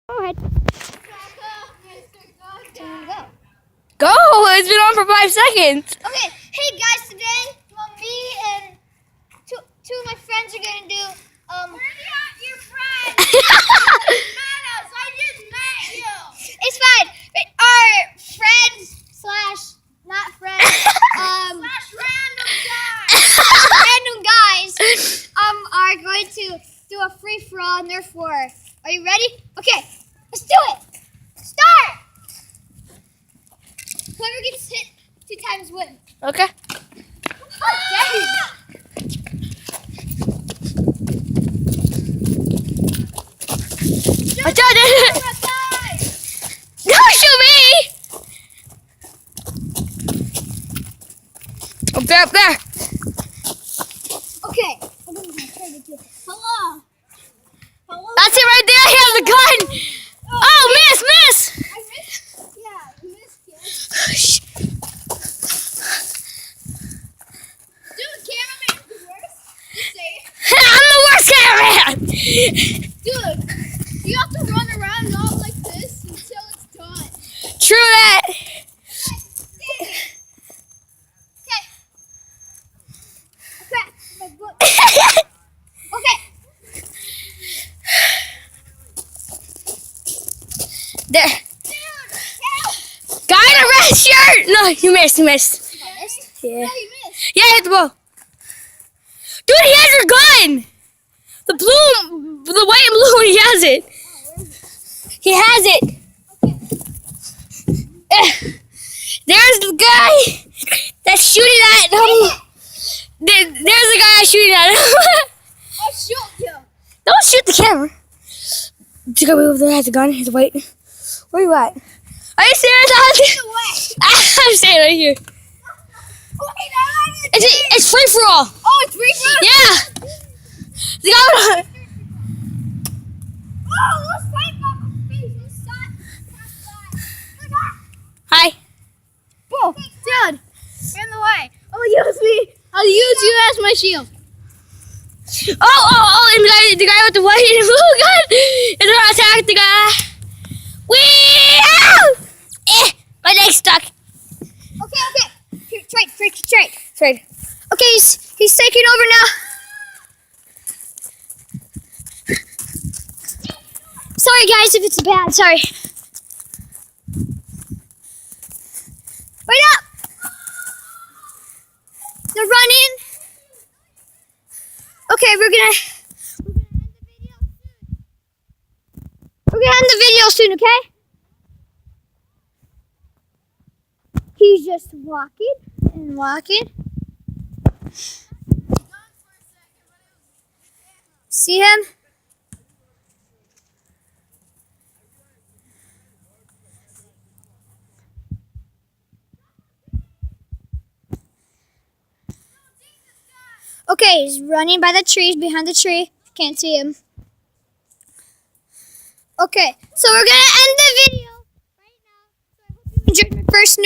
Go ahead. Go! It's been on for 5 seconds. Okay, hey guys, today, me and two of my friends are gonna do, We're not your friends! Met us! I just met you! It's fine. Our friends slash not friends, Slash random guys, are going to do a free-for-all Nerf war. Are you ready? Okay, let's do it. Start. Whoever gets hit 2 times wins. Okay. Oh, dang. I tried it. Don't shoot me. Up there, up there. Okay. Hello. That's it right there. He has the gun. Oh, miss. I missed. Yeah, you missed, kid. Dude, cameraman, the worst. You say it. I'm the worst cameraman. Dude, you have to run around all like this until it's done. True that. Okay. There. Guy in a red shirt. No, you missed. Yeah. No, you missed. Yeah, hit the ball. Dude, he has your gun. The white and blue, he has it. He has it. There's the guy that's shooting at him. There's the guy that's shooting at him. I'll shoot you. Don't shoot the camera. The guy over there has a gun. He's white. Where you at? Are you serious? I'm staying right here. It's free for all. Oh, it's free for all? Yeah. The guy. Oh, let's fight on the face. Let's start. Hi. Whoa, dude. You're in the way. I'll use you as my shield. Oh, and the guy with the white and blue gun is gonna attack the guy. Wee! Ow! My leg's stuck. Okay. Here, trade. Trade. Okay, he's taking over now. Sorry guys if it's bad, sorry. Wait up! They're running. Okay, we're gonna end the video soon, okay? He's just walking and walking. See him? Okay, he's running by the trees, behind the tree. Can't see him. Okay, so we're gonna end the video right now. So I hope you enjoyed my first